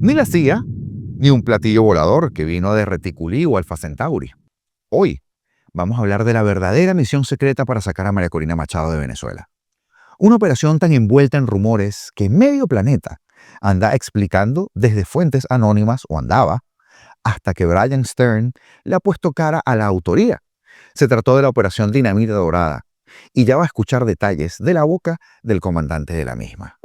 Ni la CIA, ni un platillo volador que vino de Reticulí o Alpha Centauri. Hoy vamos a hablar de la verdadera misión secreta para sacar a María Corina Machado de Venezuela. Una operación tan envuelta en rumores que medio planeta anda explicando desde fuentes anónimas o andaba, hasta que Brian Stern le ha puesto cara a la autoría. Se trató de la Operación Dinamita Dorada, y ya va a escuchar detalles de la boca del comandante de la misma.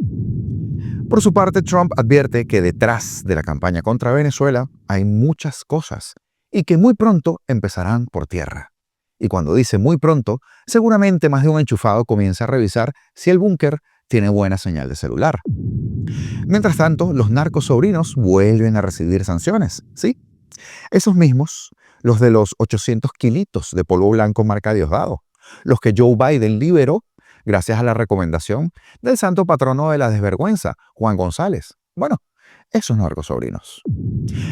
Por su parte, Trump advierte que detrás de la campaña contra Venezuela hay muchas cosas y que muy pronto empezarán por tierra. Y cuando dice muy pronto, seguramente más de un enchufado comienza a revisar si el búnker tiene buena señal de celular. Mientras tanto, los narcos sobrinos vuelven a recibir sanciones, ¿sí? Esos mismos, los de los 800 kilitos de polvo blanco marca Diosdado, los que Joe Biden liberó gracias a la recomendación del santo patrono de la desvergüenza, Juan González. Bueno, esos narcosobrinos.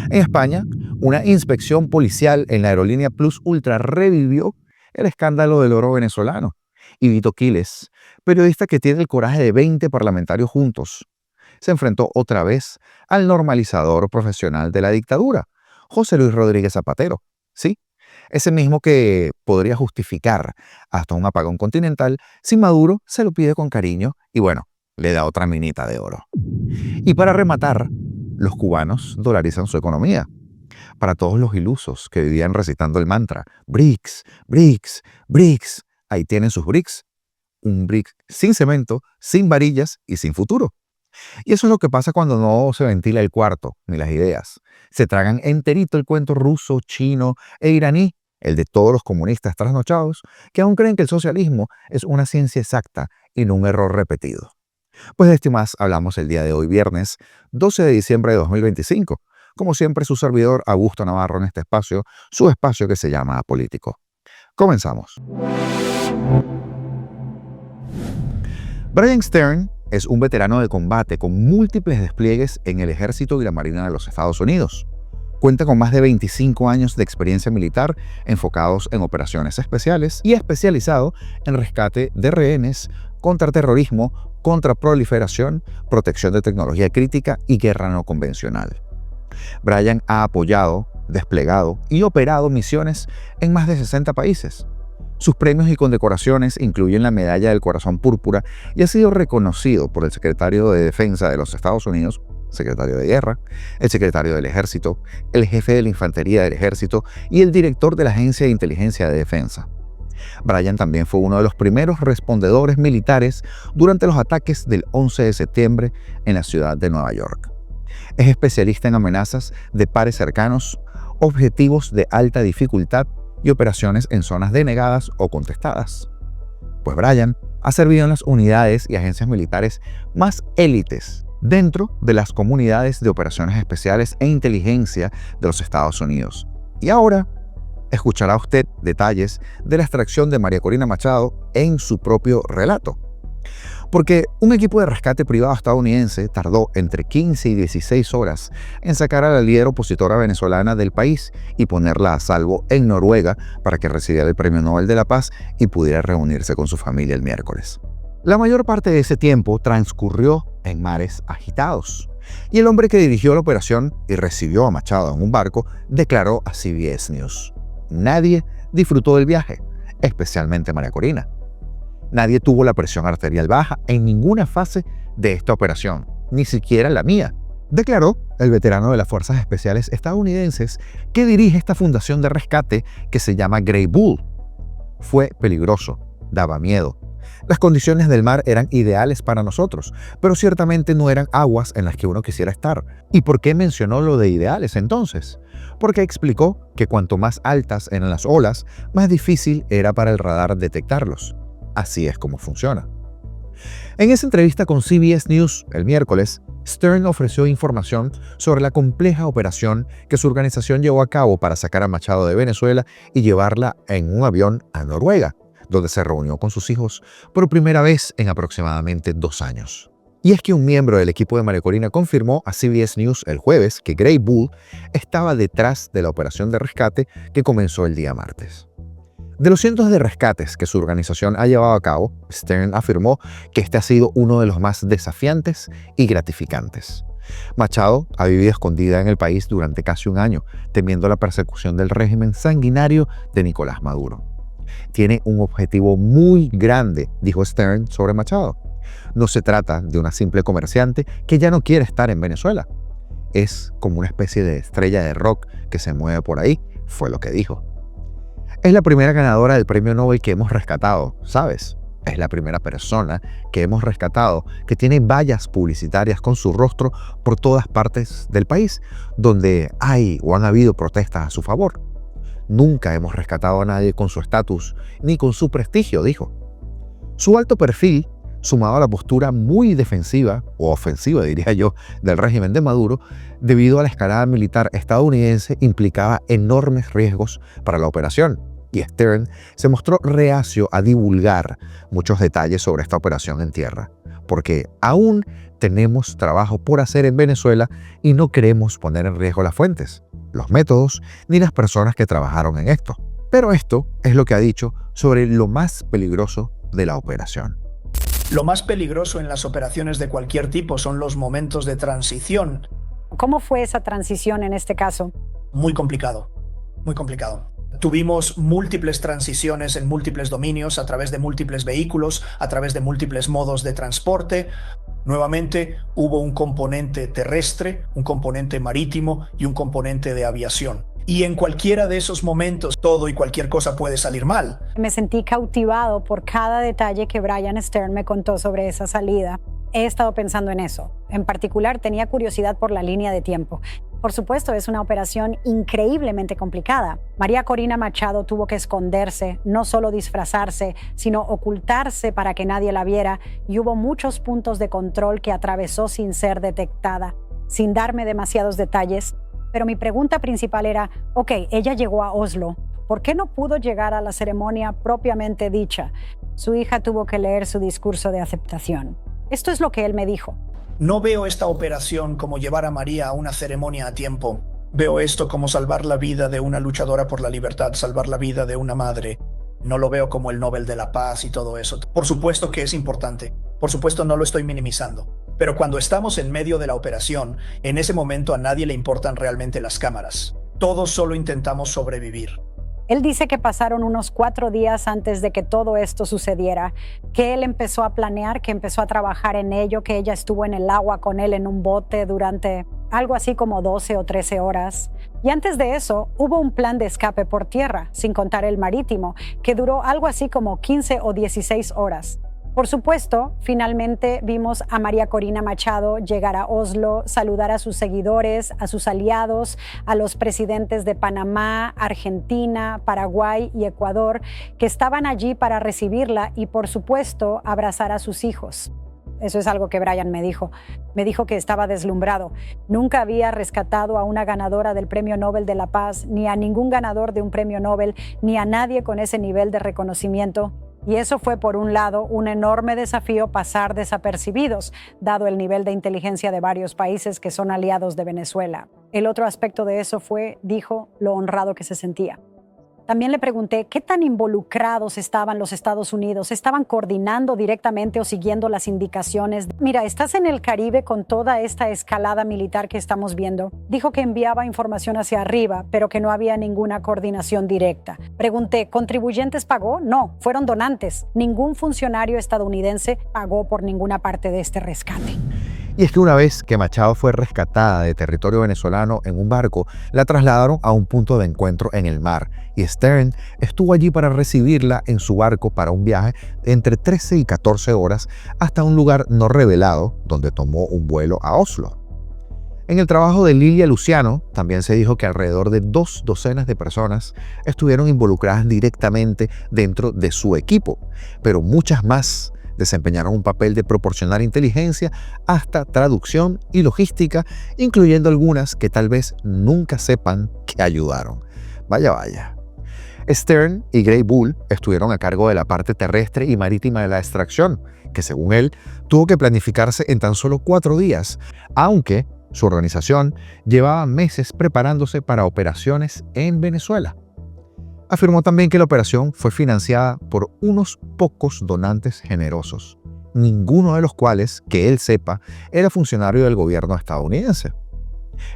En España, una inspección policial en la aerolínea Plus Ultra revivió el escándalo del oro venezolano. Y Vito Quiles, periodista que tiene el coraje de 20 parlamentarios juntos, se enfrentó otra vez al normalizador profesional de la dictadura, José Luis Rodríguez Zapatero. Sí, ese mismo que podría justificar hasta un apagón continental si Maduro se lo pide con cariño y bueno, le da otra minita de oro. Y para rematar, los cubanos dolarizan su economía. Para todos los ilusos que vivían recitando el mantra, BRICS, BRICS, BRICS, ahí tienen sus BRICS. Un BRICS sin cemento, sin varillas y sin futuro. Y eso es lo que pasa cuando no se ventila el cuarto, ni las ideas. Se tragan enterito el cuento ruso, chino e iraní, el de todos los comunistas trasnochados, que aún creen que el socialismo es una ciencia exacta y no un error repetido. Pues de esto y más hablamos el día de hoy, viernes 12 de diciembre de 2025. Como siempre, su servidor Augusto Navarro en este espacio, su espacio que se llama Apolítico. Comenzamos. Brian Stern es un veterano de combate con múltiples despliegues en el Ejército y la Marina de los Estados Unidos. Cuenta con más de 25 años de experiencia militar enfocados en operaciones especiales y especializado en rescate de rehenes, contraterrorismo, contraproliferación, protección de tecnología crítica y guerra no convencional. Brian ha apoyado, desplegado y operado misiones en más de 60 países. Sus premios y condecoraciones incluyen la Medalla del Corazón Púrpura y ha sido reconocido por el secretario de Defensa de los Estados Unidos, secretario de Guerra, el secretario del Ejército, el jefe de la Infantería del Ejército y el director de la Agencia de Inteligencia de Defensa. Brian también fue uno de los primeros respondedores militares durante los ataques del 11 de septiembre en la ciudad de Nueva York. Es especialista en amenazas de pares cercanos, objetivos de alta dificultad y operaciones en zonas denegadas o contestadas. Pues Brian ha servido en las unidades y agencias militares más élites dentro de las comunidades de operaciones especiales e inteligencia de los Estados Unidos. Y ahora escuchará usted detalles de la extracción de María Corina Machado en su propio relato. Porque un equipo de rescate privado estadounidense tardó entre 15 y 16 horas en sacar a la líder opositora venezolana del país y ponerla a salvo en Noruega para que recibiera el Premio Nobel de la Paz y pudiera reunirse con su familia el miércoles. La mayor parte de ese tiempo transcurrió en mares agitados. Y el hombre que dirigió la operación y recibió a Machado en un barco declaró a CBS News: nadie disfrutó del viaje, especialmente María Corina. Nadie tuvo la presión arterial baja en ninguna fase de esta operación, ni siquiera la mía, declaró el veterano de las Fuerzas Especiales estadounidenses que dirige esta fundación de rescate que se llama Grey Bull. Fue peligroso, daba miedo. Las condiciones del mar eran ideales para nosotros, pero ciertamente no eran aguas en las que uno quisiera estar. ¿Y por qué mencionó lo de ideales entonces? Porque explicó que cuanto más altas eran las olas, más difícil era para el radar detectarlos. Así es como funciona. En esa entrevista con CBS News el miércoles, Stern ofreció información sobre la compleja operación que su organización llevó a cabo para sacar a Machado de Venezuela y llevarla en un avión a Noruega, donde se reunió con sus hijos por primera vez en aproximadamente 2 años. Y es que un miembro del equipo de María Corina confirmó a CBS News el jueves que Grey Bull estaba detrás de la operación de rescate que comenzó el día martes. De los cientos de rescates que su organización ha llevado a cabo, Stern afirmó que este ha sido uno de los más desafiantes y gratificantes. Machado ha vivido escondida en el país durante casi un año, temiendo la persecución del régimen sanguinario de Nicolás Maduro. Tiene un objetivo muy grande, dijo Stern sobre Machado. No se trata de una simple comerciante que ya no quiere estar en Venezuela. Es como una especie de estrella de rock que se mueve por ahí, fue lo que dijo. Es la primera ganadora del premio Nobel que hemos rescatado, ¿sabes? Es la primera persona que hemos rescatado que tiene vallas publicitarias con su rostro por todas partes del país, donde hay o han habido protestas a su favor. Nunca hemos rescatado a nadie con su estatus ni con su prestigio, dijo. Su alto perfil, sumado a la postura muy defensiva, o ofensiva diría yo, del régimen de Maduro, debido a la escalada militar estadounidense, implicaba enormes riesgos para la operación. Y Stern se mostró reacio a divulgar muchos detalles sobre esta operación en tierra, porque aún tenemos trabajo por hacer en Venezuela y no queremos poner en riesgo las fuentes, los métodos ni las personas que trabajaron en esto. Pero esto es lo que ha dicho sobre lo más peligroso de la operación. Lo más peligroso en las operaciones de cualquier tipo son los momentos de transición. ¿Cómo fue esa transición en este caso? Muy complicado, muy complicado. Tuvimos múltiples transiciones en múltiples dominios, a través de múltiples vehículos, a través de múltiples modos de transporte. Nuevamente hubo un componente terrestre, un componente marítimo y un componente de aviación. Y en cualquiera de esos momentos, todo y cualquier cosa puede salir mal. Me sentí cautivado por cada detalle que Brian Stern me contó sobre esa salida. He estado pensando en eso. En particular, tenía curiosidad por la línea de tiempo. Por supuesto, es una operación increíblemente complicada. María Corina Machado tuvo que esconderse, no solo disfrazarse, sino ocultarse para que nadie la viera, y hubo muchos puntos de control que atravesó sin ser detectada. Sin darme demasiados detalles, pero mi pregunta principal era, ok, ella llegó a Oslo. ¿Por qué no pudo llegar a la ceremonia propiamente dicha? Su hija tuvo que leer su discurso de aceptación. Esto es lo que él me dijo. No veo esta operación como llevar a María a una ceremonia a tiempo. Veo esto como salvar la vida de una luchadora por la libertad, salvar la vida de una madre. No lo veo como el Nobel de la Paz y todo eso. Por supuesto que es importante. Por supuesto no lo estoy minimizando. Pero cuando estamos en medio de la operación, en ese momento a nadie le importan realmente las cámaras. Todos solo intentamos sobrevivir. Él dice que pasaron unos 4 días antes de que todo esto sucediera, que él empezó a planear, que empezó a trabajar en ello, que ella estuvo en el agua con él en un bote durante algo así como 12 o 13 horas. Y antes de eso, hubo un plan de escape por tierra, sin contar el marítimo, que duró algo así como 15 o 16 horas. Por supuesto, finalmente vimos a María Corina Machado llegar a Oslo, saludar a sus seguidores, a sus aliados, a los presidentes de Panamá, Argentina, Paraguay y Ecuador, que estaban allí para recibirla y, por supuesto, abrazar a sus hijos. Eso es algo que Brian me dijo. Me dijo que estaba deslumbrado. Nunca había rescatado a una ganadora del Premio Nobel de la Paz, ni a ningún ganador de un premio Nobel, ni a nadie con ese nivel de reconocimiento. Y eso fue, por un lado, un enorme desafío pasar desapercibidos, dado el nivel de inteligencia de varios países que son aliados de Venezuela. El otro aspecto de eso fue, dijo, lo honrado que se sentía. También le pregunté qué tan involucrados estaban los Estados Unidos. ¿Estaban coordinando directamente o siguiendo las indicaciones? Mira, estás en el Caribe con toda esta escalada militar que estamos viendo. Dijo que enviaba información hacia arriba, pero que no había ninguna coordinación directa. Pregunté, ¿contribuyentes pagó? No, fueron donantes. Ningún funcionario estadounidense pagó por ninguna parte de este rescate. Y es que una vez que Machado fue rescatada de territorio venezolano en un barco, la trasladaron a un punto de encuentro en el mar y Stern estuvo allí para recibirla en su barco para un viaje de entre 13 y 14 horas hasta un lugar no revelado donde tomó un vuelo a Oslo. En el trabajo de Lilia Luciano también se dijo que alrededor de 2 docenas de personas estuvieron involucradas directamente dentro de su equipo, pero muchas más desempeñaron un papel de proporcionar inteligencia hasta traducción y logística, incluyendo algunas que tal vez nunca sepan que ayudaron. Vaya, vaya. Stern y Gray Bull estuvieron a cargo de la parte terrestre y marítima de la extracción, que según él tuvo que planificarse en tan solo 4 días, aunque su organización llevaba meses preparándose para operaciones en Venezuela. Afirmó también que la operación fue financiada por unos pocos donantes generosos. ninguno de los cuales, que él sepa, era funcionario del gobierno estadounidense.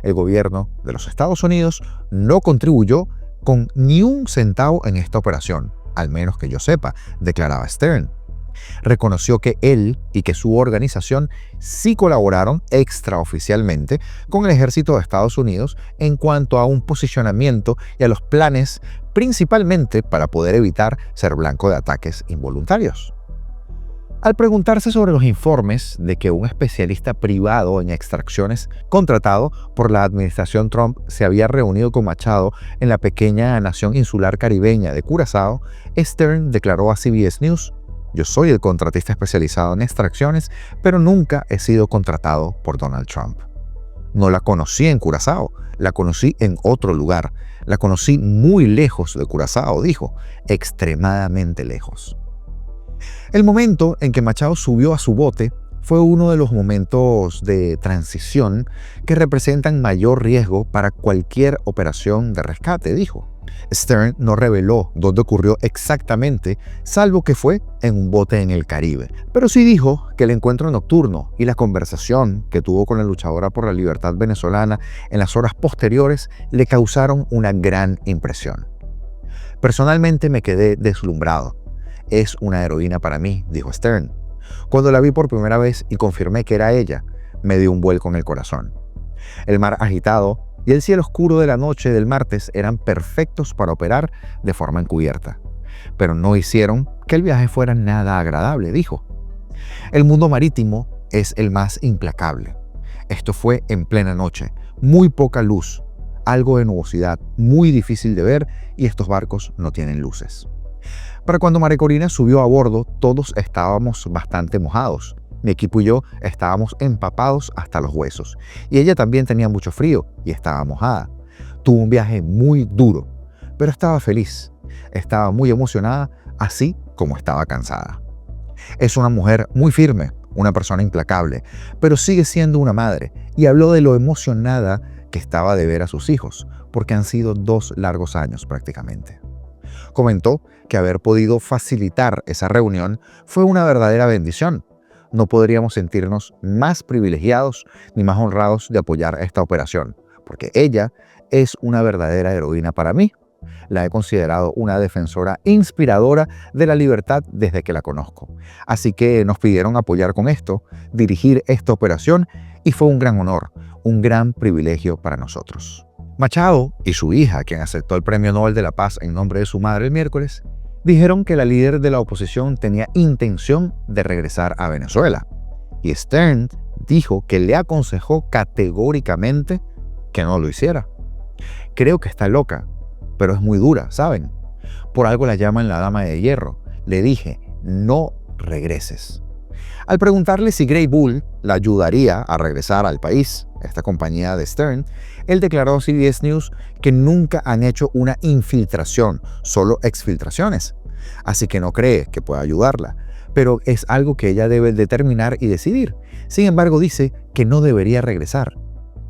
El gobierno de los Estados Unidos no contribuyó con ni un centavo en esta operación, al menos que yo sepa, declaraba Stern. Reconoció que él y que su organización sí colaboraron extraoficialmente con el ejército de Estados Unidos en cuanto a un posicionamiento y a los planes, principalmente para poder evitar ser blanco de ataques involuntarios. Al preguntarse sobre los informes de que un especialista privado en extracciones contratado por la administración Trump se había reunido con Machado en la pequeña nación insular caribeña de Curazao, Stern declaró a CBS News: "Yo soy el contratista especializado en extracciones, pero nunca he sido contratado por Donald Trump. No la conocí en Curazao, la conocí en otro lugar. La conocí muy lejos de Curazao", dijo, extremadamente lejos. El momento en que Machado subió a su bote fue uno de los momentos de transición que representan mayor riesgo para cualquier operación de rescate, dijo. Stern no reveló dónde ocurrió exactamente, salvo que fue en un bote en el Caribe. Pero sí dijo que el encuentro nocturno y la conversación que tuvo con la luchadora por la libertad venezolana en las horas posteriores le causaron una gran impresión. "Personalmente me quedé deslumbrado. Es una heroína para mí", dijo Stern. "Cuando la vi por primera vez y confirmé que era ella, me dio un vuelco en el corazón. El mar agitado y el cielo oscuro de la noche del martes eran perfectos para operar de forma encubierta, pero no hicieron que el viaje fuera nada agradable", dijo. "El mundo marítimo es el más implacable. Esto fue en plena noche, muy poca luz, algo de nubosidad, muy difícil de ver, y estos barcos no tienen luces. Para cuando María Corina subió a bordo, todos estábamos bastante mojados. Mi equipo y yo estábamos empapados hasta los huesos, y ella también tenía mucho frío y estaba mojada. Tuvo un viaje muy duro, pero estaba feliz. Estaba muy emocionada, así como estaba cansada. Es una mujer muy firme, una persona implacable, pero sigue siendo una madre", y habló de lo emocionada que estaba de ver a sus hijos, porque han sido 2 largos años prácticamente. Comentó que haber podido facilitar esa reunión fue una verdadera bendición. "No podríamos sentirnos más privilegiados ni más honrados de apoyar esta operación, porque ella es una verdadera heroína para mí. La he considerado una defensora inspiradora de la libertad desde que la conozco. Así que nos pidieron apoyar con esto, dirigir esta operación, y fue un gran honor, un gran privilegio para nosotros". Machado y su hija, quien aceptó el Premio Nobel de la Paz en nombre de su madre el miércoles, dijeron que la líder de la oposición tenía intención de regresar a Venezuela. Y Stern dijo que le aconsejó categóricamente que no lo hiciera. "Creo que está loca, pero es muy dura, ¿saben? Por algo la llaman la Dama de Hierro. Le dije, no regreses". Al preguntarle si Grey Bull la ayudaría a regresar al país, esta compañía de Stern, él declaró a CBS News que nunca han hecho una infiltración, solo exfiltraciones. Así que no cree que pueda ayudarla, pero es algo que ella debe determinar y decidir. Sin embargo, dice que no debería regresar,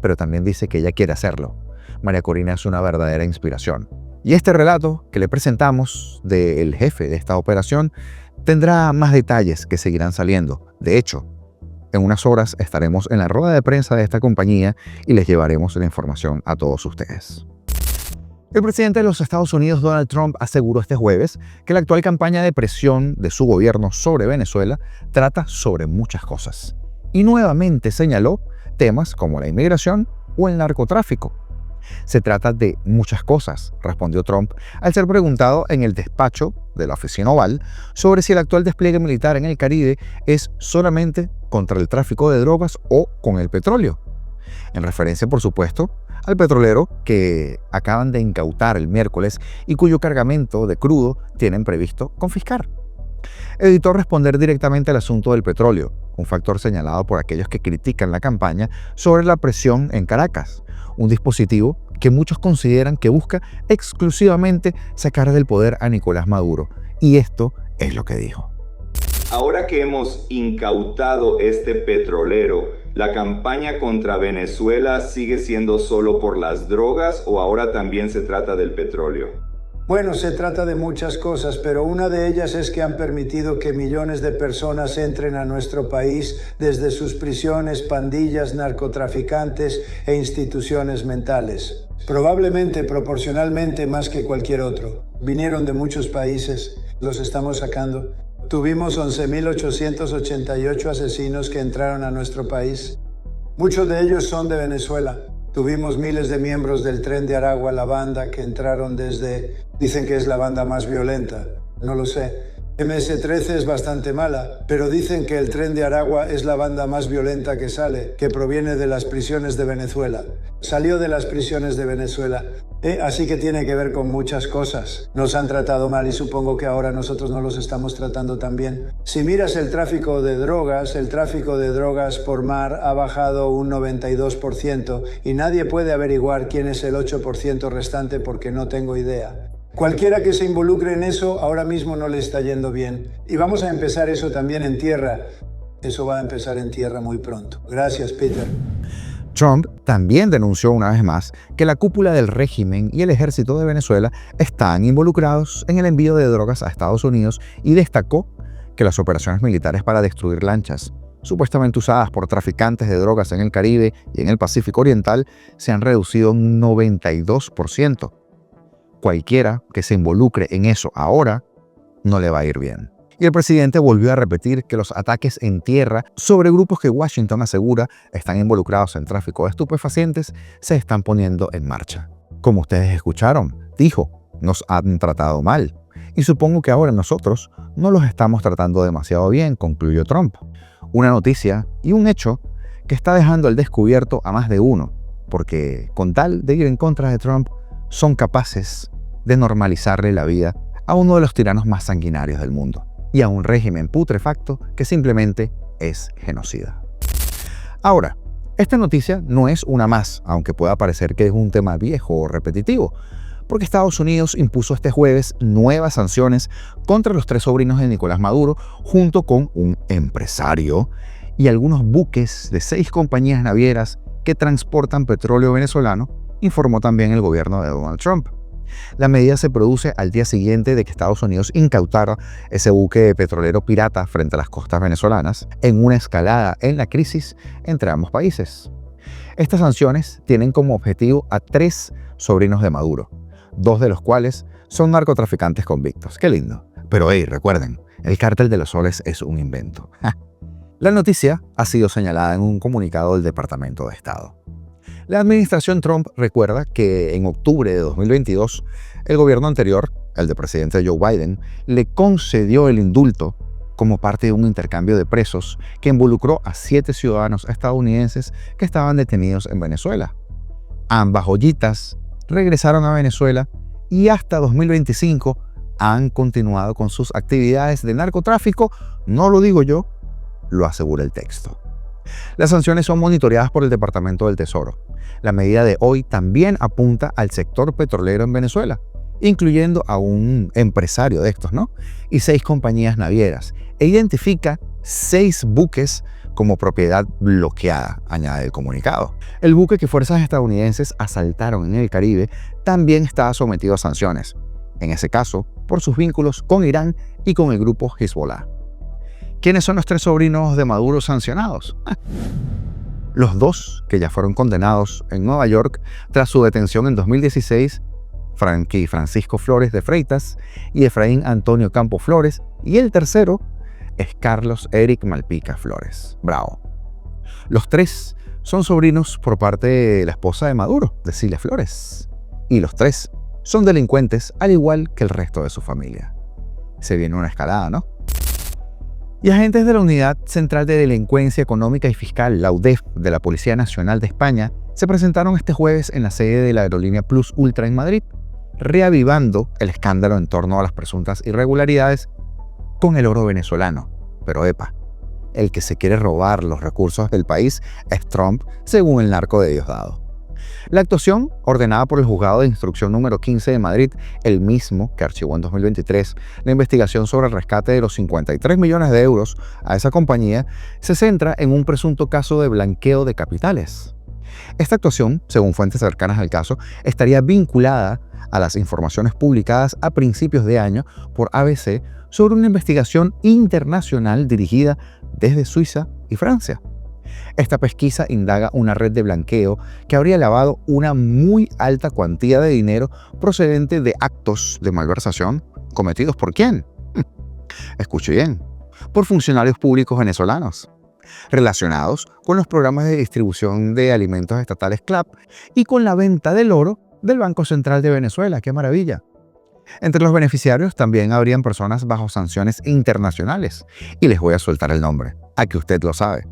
pero también dice que ella quiere hacerlo. María Corina es una verdadera inspiración. Y este relato que le presentamos del jefe de esta operación tendrá más detalles que seguirán saliendo. De hecho, en unas horas estaremos en la rueda de prensa de esta compañía y les llevaremos la información a todos ustedes. El presidente de los Estados Unidos, Donald Trump, aseguró este jueves que la actual campaña de presión de su gobierno sobre Venezuela trata sobre muchas cosas. Y nuevamente señaló temas como la inmigración o el narcotráfico. "Se trata de muchas cosas", respondió Trump al ser preguntado en el despacho de la Oficina Oval sobre si el actual despliegue militar en el Caribe es solamente contra el tráfico de drogas o con el petróleo. En referencia, por supuesto, al petrolero que acaban de incautar el miércoles y cuyo cargamento de crudo tienen previsto confiscar. Evitó responder directamente al asunto del petróleo, un factor señalado por aquellos que critican la campaña sobre la presión en Caracas, un dispositivo que muchos consideran que busca exclusivamente sacar del poder a Nicolás Maduro. Y esto es lo que dijo. "Ahora que hemos incautado este petrolero, ¿la campaña contra Venezuela sigue siendo solo por las drogas o ahora también se trata del petróleo?" Bueno, se trata de muchas cosas, pero una de ellas es que han permitido que millones de personas entren a nuestro país desde sus prisiones, pandillas, narcotraficantes e instituciones mentales. Probablemente proporcionalmente más que cualquier otro. Vinieron de muchos países, los estamos sacando. Tuvimos 11.888 asesinos que entraron a nuestro país. Muchos de ellos son de Venezuela. Tuvimos miles de miembros del Tren de Aragua, la banda que entraron desde... Dicen que es la banda más violenta. No lo sé. MS-13 es bastante mala, pero dicen que el Tren de Aragua es la banda más violenta que sale, que proviene de las prisiones de Venezuela. Salió de las prisiones de Venezuela. Así que tiene que ver con muchas cosas. Nos han tratado mal y supongo que ahora nosotros no los estamos tratando tan bien. Si miras el tráfico de drogas por mar ha bajado un 92% y nadie puede averiguar quién es el 8% restante porque no tengo idea. Cualquiera que se involucre en eso ahora mismo no le está yendo bien. Y vamos a empezar eso también en tierra. Eso va a empezar en tierra muy pronto. Gracias, Peter. Trump también denunció una vez más que la cúpula del régimen y el ejército de Venezuela están involucrados en el envío de drogas a Estados Unidos y destacó que las operaciones militares para destruir lanchas, supuestamente usadas por traficantes de drogas en el Caribe y en el Pacífico Oriental, se han reducido un 92%. Cualquiera que se involucre en eso ahora no le va a ir bien. Y el presidente volvió a repetir que los ataques en tierra sobre grupos que Washington asegura están involucrados en tráfico de estupefacientes se están poniendo en marcha. Como ustedes escucharon, dijo, nos han tratado mal. Y supongo que ahora nosotros no los estamos tratando demasiado bien, concluyó Trump. Una noticia y un hecho que está dejando al descubierto a más de uno, porque con tal de ir en contra de Trump, son capaces de normalizarle la vida a uno de los tiranos más sanguinarios del mundo y a un régimen putrefacto que simplemente es genocida. Ahora, esta noticia no es una más, aunque pueda parecer que es un tema viejo o repetitivo, porque Estados Unidos impuso este jueves nuevas sanciones contra los 3 sobrinos de Nicolás Maduro, junto con un empresario y algunos buques de 6 compañías navieras que transportan petróleo venezolano, informó también el gobierno de Donald Trump. La medida se produce al día siguiente de que Estados Unidos incautara ese buque petrolero pirata frente a las costas venezolanas en una escalada en la crisis entre ambos países. Estas sanciones tienen como objetivo a 3 sobrinos de Maduro, 2 de los cuales son narcotraficantes convictos. ¡Qué lindo! Pero recuerden, el cártel de los soles es un invento. La noticia ha sido señalada en un comunicado del Departamento de Estado. La administración Trump recuerda que en octubre de 2022, el gobierno anterior, el del presidente Joe Biden, le concedió el indulto como parte de un intercambio de presos que involucró a 7 ciudadanos estadounidenses que estaban detenidos en Venezuela. Ambas joyitas regresaron a Venezuela y hasta 2025 han continuado con sus actividades de narcotráfico. No lo digo yo, lo asegura el texto. Las sanciones son monitoreadas por el Departamento del Tesoro. La medida de hoy también apunta al sector petrolero en Venezuela, incluyendo a un empresario de estos, y 6 compañías navieras, e identifica 6 buques como propiedad bloqueada, añade el comunicado. El buque que fuerzas estadounidenses asaltaron en el Caribe también estaba sometido a sanciones, en ese caso por sus vínculos con Irán y con el grupo Hezbollah. ¿Quiénes son los 3 sobrinos de Maduro sancionados? Los 2 que ya fueron condenados en Nueva York tras su detención en 2016, Francisco Flores de Freitas y Efraín Antonio Campo Flores, y el tercero es Carlos Eric Malpica Flores. Bravo. Los 3 son sobrinos por parte de la esposa de Maduro, Cecilia Flores, y los 3 son delincuentes al igual que el resto de su familia. Se viene una escalada, ¿no? Y agentes de la Unidad Central de Delincuencia Económica y Fiscal, la UDEF, de la Policía Nacional de España, se presentaron este jueves en la sede de la aerolínea Plus Ultra en Madrid, reavivando el escándalo en torno a las presuntas irregularidades con el oro venezolano. Pero el que se quiere robar los recursos del país es Trump, según el narco de Diosdado. La actuación, ordenada por el Juzgado de Instrucción número 15 de Madrid, el mismo que archivó en 2023 la investigación sobre el rescate de los 53 millones de euros a esa compañía, se centra en un presunto caso de blanqueo de capitales. Esta actuación, según fuentes cercanas al caso, estaría vinculada a las informaciones publicadas a principios de año por ABC sobre una investigación internacional dirigida desde Suiza y Francia. Esta pesquisa indaga una red de blanqueo que habría lavado una muy alta cuantía de dinero procedente de actos de malversación cometidos ¿por quién? Escuche bien, por funcionarios públicos venezolanos, relacionados con los programas de distribución de alimentos estatales CLAP y con la venta del oro del Banco Central de Venezuela. ¡Qué maravilla! Entre los beneficiarios también habrían personas bajo sanciones internacionales. Y les voy a soltar el nombre, a que usted lo sabe.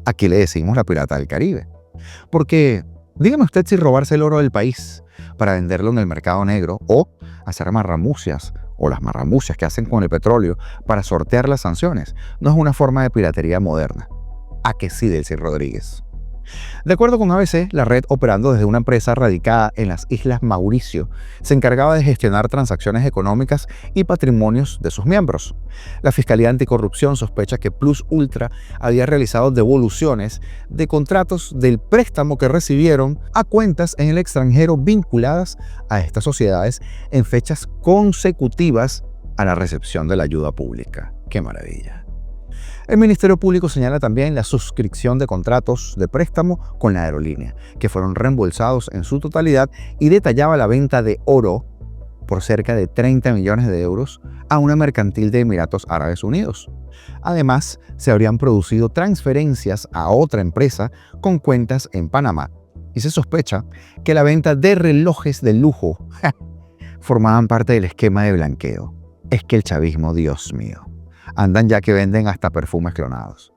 Aquí le decimos la pirata del Caribe. Porque, dígame usted si robarse el oro del país para venderlo en el mercado negro o hacer marramucias o las marramucias que hacen con el petróleo para sortear las sanciones no es una forma de piratería moderna. ¿A que sí, Delcy Rodríguez? De acuerdo con ABC, la red, operando desde una empresa radicada en las Islas Mauricio, se encargaba de gestionar transacciones económicas y patrimonios de sus miembros. La Fiscalía Anticorrupción sospecha que Plus Ultra había realizado devoluciones de contratos del préstamo que recibieron a cuentas en el extranjero vinculadas a estas sociedades en fechas consecutivas a la recepción de la ayuda pública. ¡Qué maravilla! El Ministerio Público señala también la suscripción de contratos de préstamo con la aerolínea, que fueron reembolsados en su totalidad, y detallaba la venta de oro por cerca de 30 millones de euros a una mercantil de Emiratos Árabes Unidos. Además, se habrían producido transferencias a otra empresa con cuentas en Panamá, y se sospecha que la venta de relojes de lujo formaban parte del esquema de blanqueo. Es que el chavismo, Dios mío, andan ya que venden hasta perfumes clonados.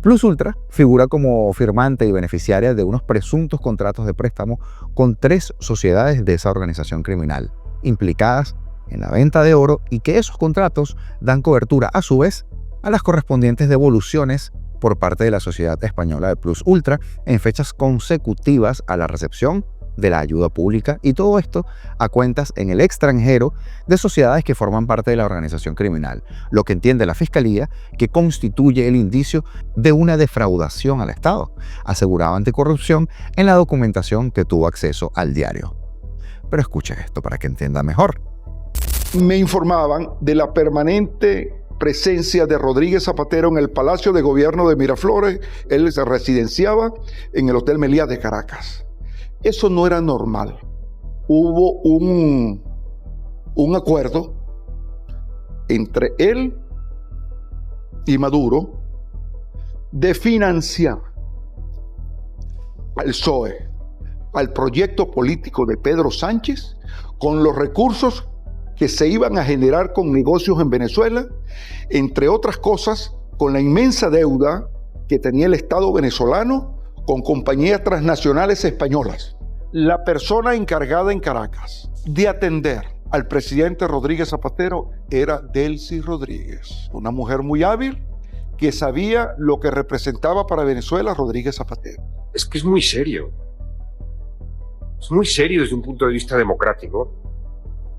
Plus Ultra figura como firmante y beneficiaria de unos presuntos contratos de préstamo con 3 sociedades de esa organización criminal, implicadas en la venta de oro, y que esos contratos dan cobertura a su vez a las correspondientes devoluciones por parte de la Sociedad Española de Plus Ultra en fechas consecutivas a la recepción de la ayuda pública, y todo esto a cuentas en el extranjero de sociedades que forman parte de la organización criminal, lo que entiende la Fiscalía que constituye el indicio de una defraudación al Estado, aseguraba Anticorrupción en la documentación que tuvo acceso al diario. Pero escuche esto para que entienda mejor. Me informaban de la permanente presencia de Rodríguez Zapatero en el Palacio de Gobierno de Miraflores. Él se residenciaba en el Hotel Meliá de Caracas. Eso no era normal. Hubo un acuerdo entre él y Maduro de financiar al PSOE, al proyecto político de Pedro Sánchez, con los recursos que se iban a generar con negocios en Venezuela, entre otras cosas, con la inmensa deuda que tenía el Estado venezolano con compañías transnacionales españolas. La persona encargada en Caracas de atender al presidente Rodríguez Zapatero era Delcy Rodríguez, una mujer muy hábil que sabía lo que representaba para Venezuela Rodríguez Zapatero. Es que es muy serio. Es muy serio desde un punto de vista democrático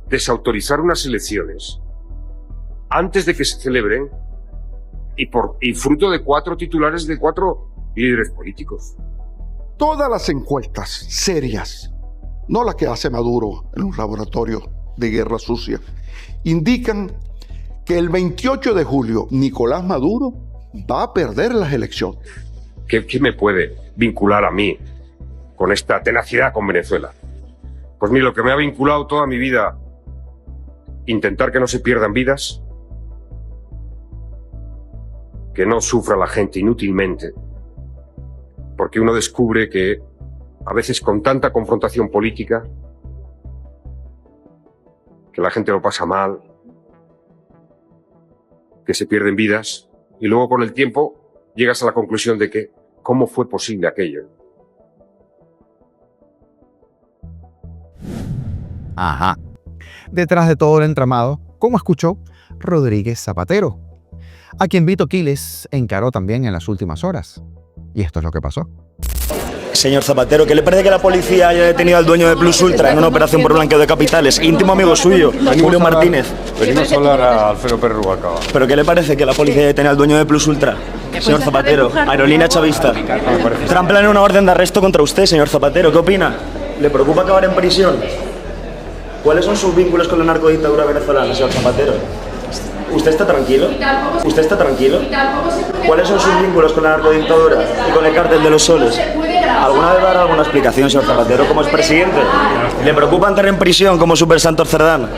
desautorizar unas elecciones antes de que se celebren y fruto de 4 titulares de 4 líderes políticos. Todas las encuestas serias, no las que hace Maduro en un laboratorio de guerra sucia, indican que el 28 de julio Nicolás Maduro va a perder las elecciones. ¿Qué me puede vincular a mí con esta tenacidad con Venezuela? Pues mira, lo que me ha vinculado toda mi vida, intentar que no se pierdan vidas, que no sufra la gente inútilmente, porque uno descubre que a veces con tanta confrontación política que la gente lo pasa mal, que se pierden vidas, y luego con el tiempo llegas a la conclusión de que ¿cómo fue posible aquello? Ajá. Detrás de todo el entramado, como escuchó, Rodríguez Zapatero, a quien Vito Quiles encaró también en las últimas horas. Y esto es lo que pasó. Señor Zapatero, ¿qué le parece que la policía haya detenido al dueño de Plus Ultra en una operación por blanqueo de capitales? Íntimo amigo suyo, Julio Martínez. Venimos a hablar a Alfredo Pérez Rubalcaba. ¿Pero qué le parece que la policía haya detenido al dueño de Plus Ultra? Señor Zapatero, aerolínea chavista. Trump planea una orden de arresto contra usted, señor Zapatero. ¿Qué opina? ¿Le preocupa acabar en prisión? ¿Cuáles son sus vínculos con la narcodictadura venezolana, señor Zapatero? ¿Usted está tranquilo? ¿Usted está tranquilo? ¿Cuáles son sus vínculos con la narcodictadura y con el cártel de los soles? ¿Alguna vez dará alguna explicación, señor Zapatero, como expresidente? ¿Le preocupa entrar en prisión como Super Santos Cerdán?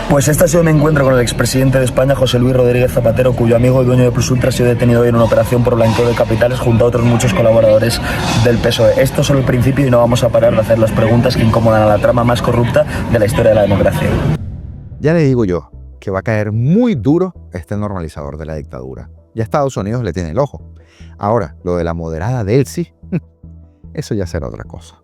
Pues este ha sido mi encuentro con el expresidente de España, José Luis Rodríguez Zapatero, cuyo amigo y dueño de Plus Ultra ha sido detenido hoy en una operación por blanqueo de capitales junto a otros muchos colaboradores del PSOE. Esto es solo el principio y no vamos a parar de hacer las preguntas que incomodan a la trama más corrupta de la historia de la democracia. Ya le digo yo que va a caer muy duro este normalizador de la dictadura. Ya Estados Unidos le tiene el ojo. Ahora, lo de la moderada Delcy, eso ya será otra cosa.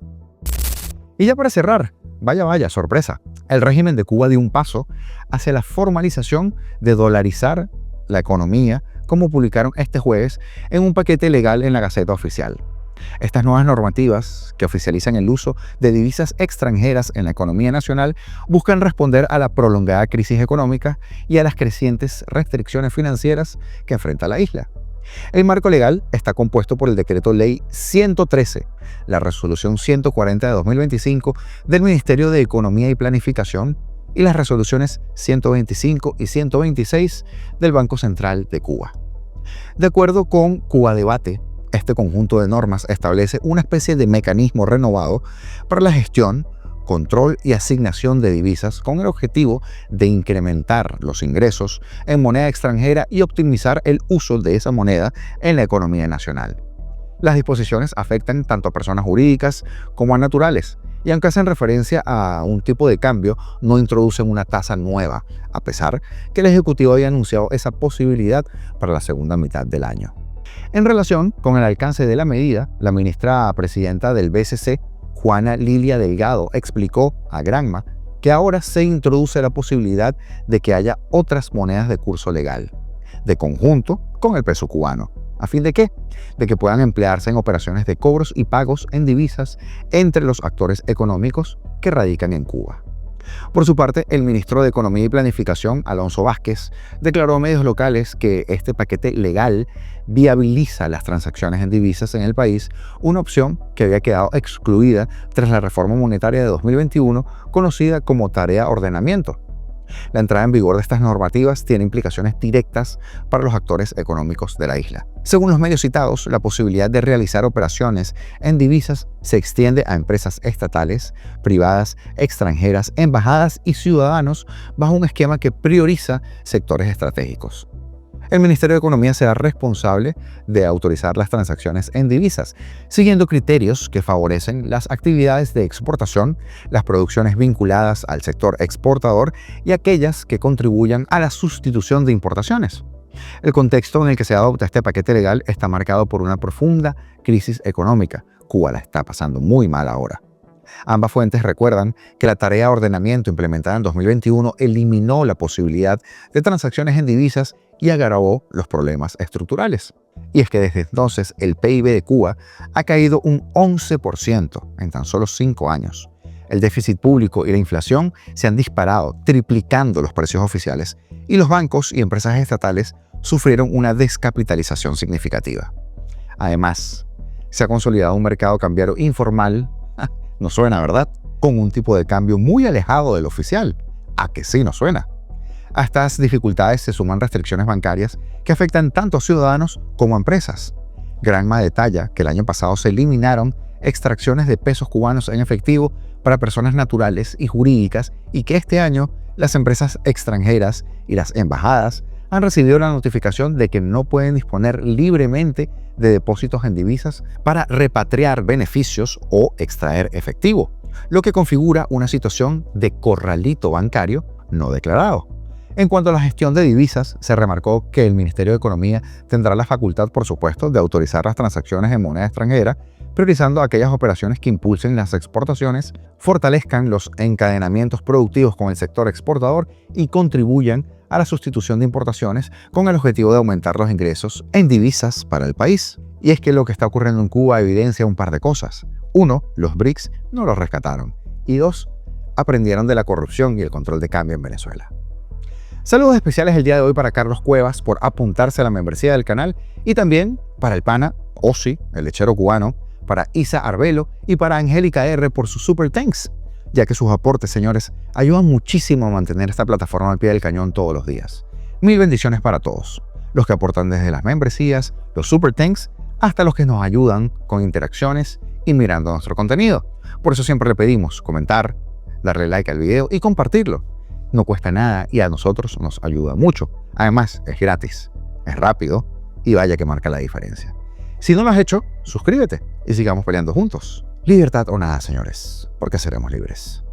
Y ya para cerrar, vaya, sorpresa. El régimen de Cuba dio un paso hacia la formalización de dolarizar la economía, como publicaron este jueves en un paquete legal en la Gaceta Oficial. Estas nuevas normativas, que oficializan el uso de divisas extranjeras en la economía nacional, buscan responder a la prolongada crisis económica y a las crecientes restricciones financieras que enfrenta la isla. El marco legal está compuesto por el Decreto Ley 113, la Resolución 140 de 2025 del Ministerio de Economía y Planificación y las resoluciones 125 y 126 del Banco Central de Cuba. De acuerdo con Cuba Debate, este conjunto de normas establece una especie de mecanismo renovado para la gestión, control y asignación de divisas con el objetivo de incrementar los ingresos en moneda extranjera y optimizar el uso de esa moneda en la economía nacional. Las disposiciones afectan tanto a personas jurídicas como a naturales, y aunque hacen referencia a un tipo de cambio, no introducen una tasa nueva, a pesar que el Ejecutivo había anunciado esa posibilidad para la segunda mitad del año. En relación con el alcance de la medida, la ministra presidenta del BCC, Juana Lilia Delgado, explicó a Granma que ahora se introduce la posibilidad de que haya otras monedas de curso legal, de conjunto con el peso cubano. ¿A fin de qué? De que puedan emplearse en operaciones de cobros y pagos en divisas entre los actores económicos que radican en Cuba. Por su parte, el ministro de Economía y Planificación, Alonso Vázquez, declaró a medios locales que este paquete legal viabiliza las transacciones en divisas en el país, una opción que había quedado excluida tras la reforma monetaria de 2021, conocida como Tarea Ordenamiento. La entrada en vigor de estas normativas tiene implicaciones directas para los actores económicos de la isla. Según los medios citados, la posibilidad de realizar operaciones en divisas se extiende a empresas estatales, privadas, extranjeras, embajadas y ciudadanos bajo un esquema que prioriza sectores estratégicos. El Ministerio de Economía será responsable de autorizar las transacciones en divisas, siguiendo criterios que favorecen las actividades de exportación, las producciones vinculadas al sector exportador y aquellas que contribuyan a la sustitución de importaciones. El contexto en el que se adopta este paquete legal está marcado por una profunda crisis económica. Cuba la está pasando muy mal ahora. Ambas fuentes recuerdan que la Tarea Ordenamiento implementada en 2021 eliminó la posibilidad de transacciones en divisas y agravó los problemas estructurales. Y es que desde entonces el PIB de Cuba ha caído un 11% en tan solo 5 años. El déficit público y la inflación se han disparado, triplicando los precios oficiales, y los bancos y empresas estatales sufrieron una descapitalización significativa. Además, se ha consolidado un mercado cambiario informal, no suena, ¿verdad?, con un tipo de cambio muy alejado del oficial. ¿A que sí no suena? A estas dificultades se suman restricciones bancarias que afectan tanto a ciudadanos como a empresas. Granma detalla que el año pasado se eliminaron extracciones de pesos cubanos en efectivo para personas naturales y jurídicas y que este año las empresas extranjeras y las embajadas han recibido la notificación de que no pueden disponer libremente de depósitos en divisas para repatriar beneficios o extraer efectivo, lo que configura una situación de corralito bancario no declarado. En cuanto a la gestión de divisas, se remarcó que el Ministerio de Economía tendrá la facultad, por supuesto, de autorizar las transacciones en moneda extranjera, priorizando aquellas operaciones que impulsen las exportaciones, fortalezcan los encadenamientos productivos con el sector exportador y contribuyan a la sustitución de importaciones con el objetivo de aumentar los ingresos en divisas para el país. Y es que lo que está ocurriendo en Cuba evidencia un par de cosas. 1, los BRICS no los rescataron. Y 2, aprendieron de la corrupción y el control de cambio en Venezuela. Saludos especiales el día de hoy para Carlos Cuevas por apuntarse a la membresía del canal Y también para el pana Ozzy, el lechero cubano, para Isa Arbelo y para Angélica R por sus super thanks, ya que sus aportes, señores, ayudan muchísimo a mantener esta plataforma al pie del cañón todos los días. Mil bendiciones para todos, los que aportan desde las membresías, los super thanks, hasta los que nos ayudan con interacciones y mirando nuestro contenido. Por eso siempre le pedimos comentar, darle like al video y compartirlo. No cuesta nada y a nosotros nos ayuda mucho. Además, es gratis, es rápido y vaya que marca la diferencia. Si no lo has hecho, suscríbete y sigamos peleando juntos. Libertad o nada, señores, porque seremos libres.